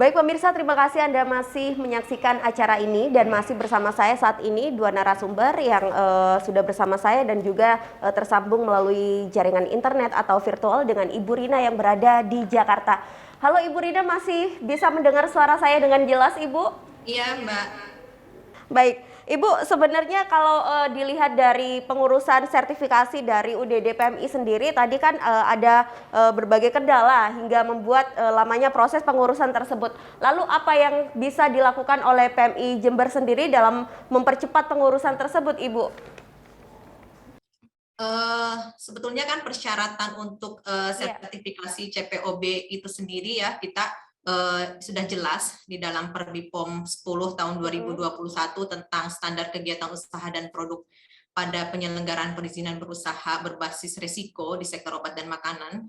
Baik pemirsa, terima kasih Anda masih menyaksikan acara ini dan masih bersama saya saat ini dua narasumber yang sudah bersama saya dan juga tersambung melalui jaringan internet atau virtual dengan Ibu Rina yang berada di Jakarta. Halo Ibu Rina, masih bisa mendengar suara saya dengan jelas Ibu? Iya, Mbak. Baik, Ibu, sebenarnya kalau dilihat dari pengurusan sertifikasi dari UDD PMI sendiri, tadi kan ada berbagai kendala hingga membuat lamanya proses pengurusan tersebut. Lalu apa yang bisa dilakukan oleh PMI Jember sendiri dalam mempercepat pengurusan tersebut, Ibu? Sebetulnya kan persyaratan untuk Iya. sertifikasi CPOB itu sendiri ya kita sudah jelas di dalam Perbipom 10 tahun Mm-mm. 2021 tentang standar kegiatan usaha dan produk pada penyelenggaraan perizinan berusaha berbasis risiko di sektor obat dan makanan.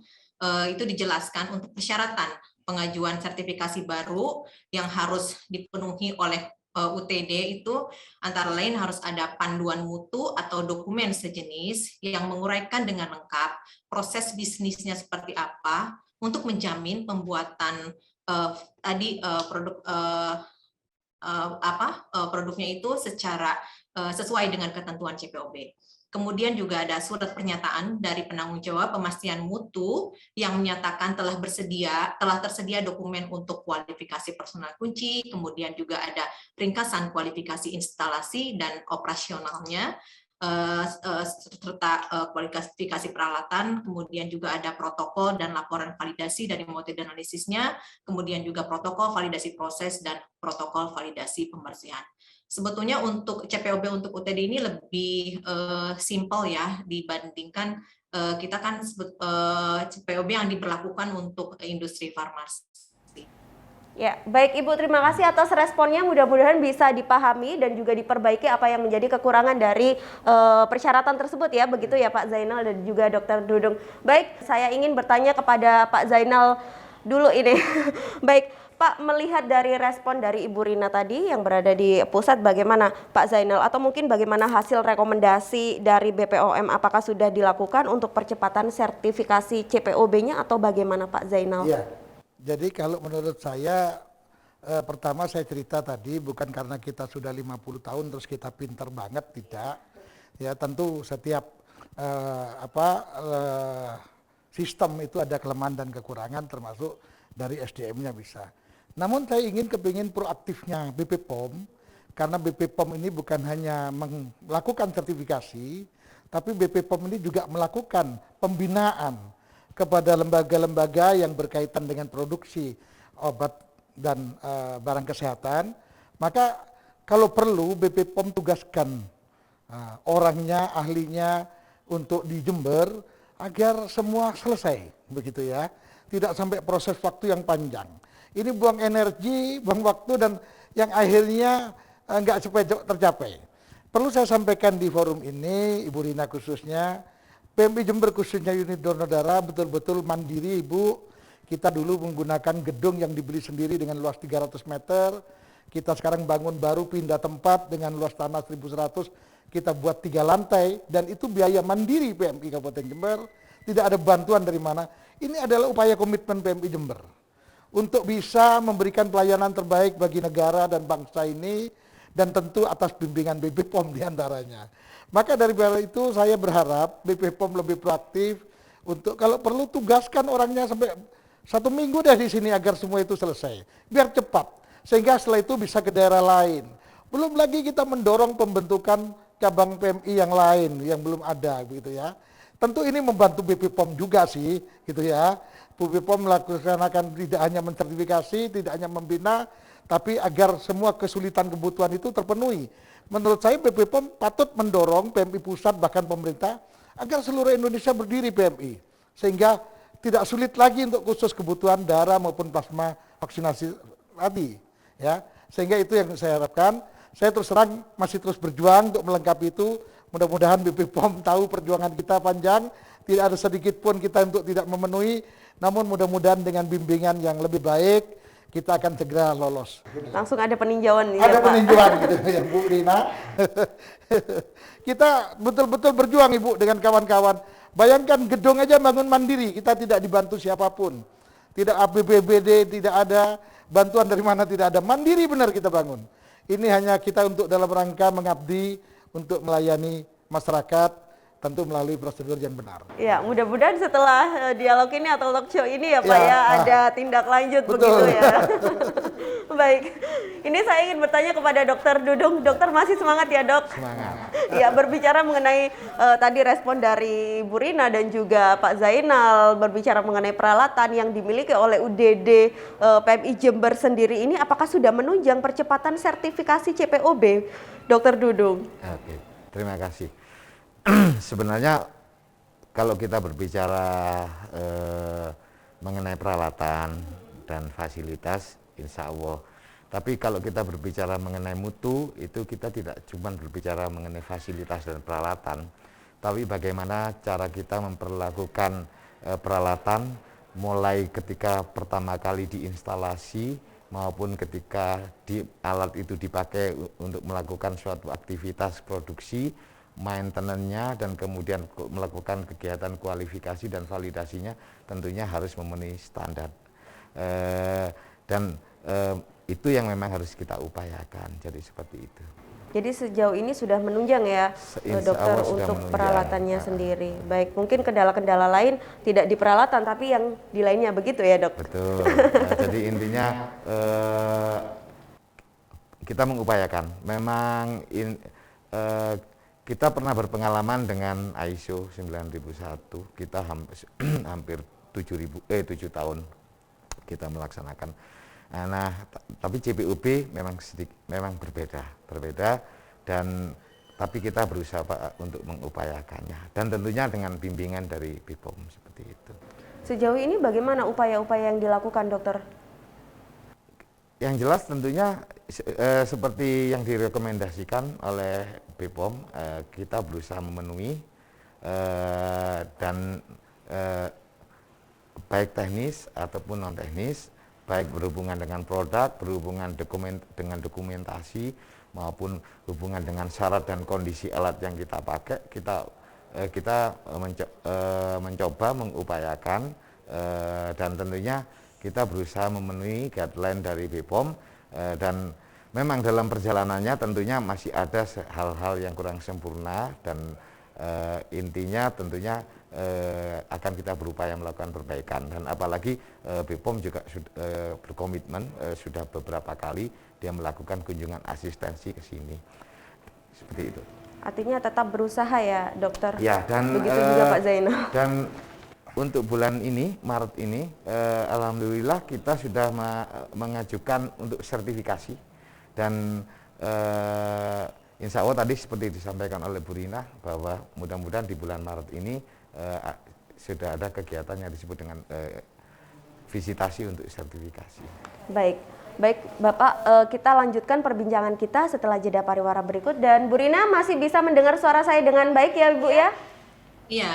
Itu dijelaskan untuk persyaratan pengajuan sertifikasi baru yang harus dipenuhi oleh UTD itu antara lain harus ada panduan mutu atau dokumen sejenis yang menguraikan dengan lengkap proses bisnisnya seperti apa untuk menjamin pembuatan produk produknya itu secara sesuai dengan ketentuan CPOB. Kemudian juga ada surat pernyataan dari penanggung jawab pemastian mutu yang menyatakan telah tersedia dokumen untuk kualifikasi personal kunci, kemudian juga ada ringkasan kualifikasi instalasi dan operasionalnya, serta kualifikasi peralatan, kemudian juga ada protokol dan laporan validasi dari metode analisisnya, kemudian juga protokol validasi proses dan protokol validasi pembersihan. Sebetulnya untuk CPOB untuk UTD ini lebih simpel ya dibandingkan kita kan CPOB yang diberlakukan untuk industri farmasi. Ya, baik Ibu, terima kasih atas responnya. Mudah-mudahan bisa dipahami dan juga diperbaiki apa yang menjadi kekurangan dari persyaratan tersebut ya, begitu ya Pak Zainal dan juga Dr. Dudung. Baik, saya ingin bertanya kepada Pak Zainal dulu ini. Baik, Pak, melihat dari respon dari Ibu Rina tadi yang berada di pusat, bagaimana Pak Zainal? Atau mungkin bagaimana hasil rekomendasi dari BPOM? Apakah sudah dilakukan untuk percepatan sertifikasi CPOB-nya atau bagaimana Pak Zainal? Iya, jadi kalau menurut saya pertama saya cerita tadi bukan karena kita sudah 50 tahun terus kita pinter banget, tidak. Ya tentu setiap sistem itu ada kelemahan dan kekurangan termasuk dari SDM-nya bisa. Namun saya kepingin proaktifnya BPOM karena BPOM ini bukan hanya melakukan sertifikasi, tapi BPOM ini juga melakukan pembinaan kepada lembaga-lembaga yang berkaitan dengan produksi obat dan barang kesehatan. Maka kalau perlu BPOM tugaskan orangnya, ahlinya untuk di Jember agar semua selesai, begitu ya. Tidak sampai proses waktu yang panjang. Ini buang energi, buang waktu dan yang akhirnya nggak tercapai. Perlu saya sampaikan di forum ini, Ibu Rina khususnya, PMI Jember khususnya unit donor darah betul-betul mandiri Ibu. Kita dulu menggunakan gedung yang dibeli sendiri dengan luas 300 meter. Kita sekarang bangun baru pindah tempat dengan luas tanah 1.100. Kita buat 3 lantai dan itu biaya mandiri PMI Kabupaten Jember. Tidak ada bantuan dari mana. Ini adalah upaya komitmen PMI Jember untuk bisa memberikan pelayanan terbaik bagi negara dan bangsa ini dan tentu atas bimbingan BPOM diantaranya. Maka dari itu saya berharap BPOM lebih proaktif untuk kalau perlu tugaskan orangnya sampai 1 minggu deh di sini agar semua itu selesai. Biar cepat, sehingga setelah itu bisa ke daerah lain. Belum lagi kita mendorong pembentukan cabang PMI yang lain yang belum ada begitu ya. Tentu ini membantu BPOM juga sih gitu ya. BPOM melaksanakan tidak hanya mensertifikasi, tidak hanya membina, tapi agar semua kesulitan kebutuhan itu terpenuhi. Menurut saya BPOM patut mendorong PMI pusat bahkan pemerintah agar seluruh Indonesia berdiri PMI. Sehingga tidak sulit lagi untuk khusus kebutuhan darah maupun plasma vaksinasi tadi. Ya. Sehingga itu yang saya harapkan. Saya terus terang masih terus berjuang untuk melengkapi itu. Mudah-mudahan BPOM tahu perjuangan kita panjang. Tidak ada sedikit pun kita untuk tidak memenuhi. Namun mudah-mudahan dengan bimbingan yang lebih baik, kita akan segera lolos. Langsung ada peninjauan nih Ada ya Pak. peninjauan gitu ya Bu Rina. Kita betul-betul berjuang Ibu dengan kawan-kawan. Bayangkan gedung aja bangun mandiri, kita tidak dibantu siapapun. Tidak APBD, tidak ada. bantuan dari mana tidak ada, mandiri benar kita bangun. Ini hanya kita untuk dalam rangka mengabdi, untuk melayani masyarakat, tentu melalui prosedur yang benar. Ya, mudah-mudahan setelah dialog ini atau talk show ini ya Pak Ya, ya, ada tindak lanjut betul. begitu ya. Baik, ini saya ingin bertanya kepada Dokter Dudung. Dokter masih semangat ya dok? Semangat. Ya, berbicara mengenai tadi respon dari Bu Rina dan juga Pak Zainal, berbicara mengenai peralatan yang dimiliki oleh UDD PMI Jember sendiri ini, apakah sudah menunjang percepatan sertifikasi CPOB, Dokter Dudung? Oke, terima kasih. Sebenarnya kalau kita berbicara mengenai peralatan dan fasilitas, insya Allah. Tapi kalau kita berbicara mengenai mutu, itu kita tidak cuma berbicara mengenai fasilitas dan peralatan, tapi bagaimana cara kita memperlakukan peralatan mulai ketika pertama kali diinstalasi maupun ketika alat itu dipakai untuk melakukan suatu aktivitas produksi, maintenance-nya, dan kemudian melakukan kegiatan kualifikasi dan validasinya tentunya harus memenuhi standar. Itu yang memang harus kita upayakan, jadi seperti itu. Jadi sejauh ini sudah menunjang ya Insya dokter Allah sudah untuk menunjang. peralatannya sendiri. Baik, mungkin kendala-kendala lain tidak di peralatan tapi yang di lainnya begitu ya dok? Betul. Jadi intinya kita mengupayakan. Memang kita pernah berpengalaman dengan ISO 9001. Kita hampir 7 tahun kita melaksanakan. Nah, tapi CPOB memang berbeda dan tapi kita berusaha untuk mengupayakannya dan tentunya dengan bimbingan dari BPOM seperti itu. Sejauh ini bagaimana upaya-upaya yang dilakukan dokter? Yang jelas tentunya seperti yang direkomendasikan oleh BPOM, kita berusaha memenuhi dan baik teknis ataupun non teknis, baik berhubungan dengan produk, berhubungan dengan dokumentasi, maupun hubungan dengan syarat dan kondisi alat yang kita pakai, kita mencoba mengupayakan dan tentunya kita berusaha memenuhi guideline dari BPOM dan memang dalam perjalanannya tentunya masih ada hal-hal yang kurang sempurna dan intinya tentunya akan kita berupaya melakukan perbaikan dan apalagi BPOM juga berkomitmen sudah beberapa kali dia melakukan kunjungan asistensi ke sini seperti itu. Artinya tetap berusaha ya dokter. Ya, dan begitu juga Pak Zainal. Dan untuk bulan ini Maret ini alhamdulillah kita sudah mengajukan untuk sertifikasi dan insya Allah tadi seperti disampaikan oleh Bu Rina bahwa mudah-mudahan di bulan Maret ini sudah ada kegiatan yang disebut dengan visitasi untuk sertifikasi. Baik Bapak, kita lanjutkan perbincangan kita setelah jeda pariwara berikut dan Bu Rina masih bisa mendengar suara saya dengan baik ya Ibu ya? Iya.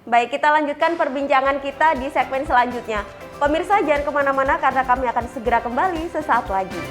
Baik, kita lanjutkan perbincangan kita di segmen selanjutnya. Pemirsa jangan kemana-mana karena kami akan segera kembali sesaat lagi.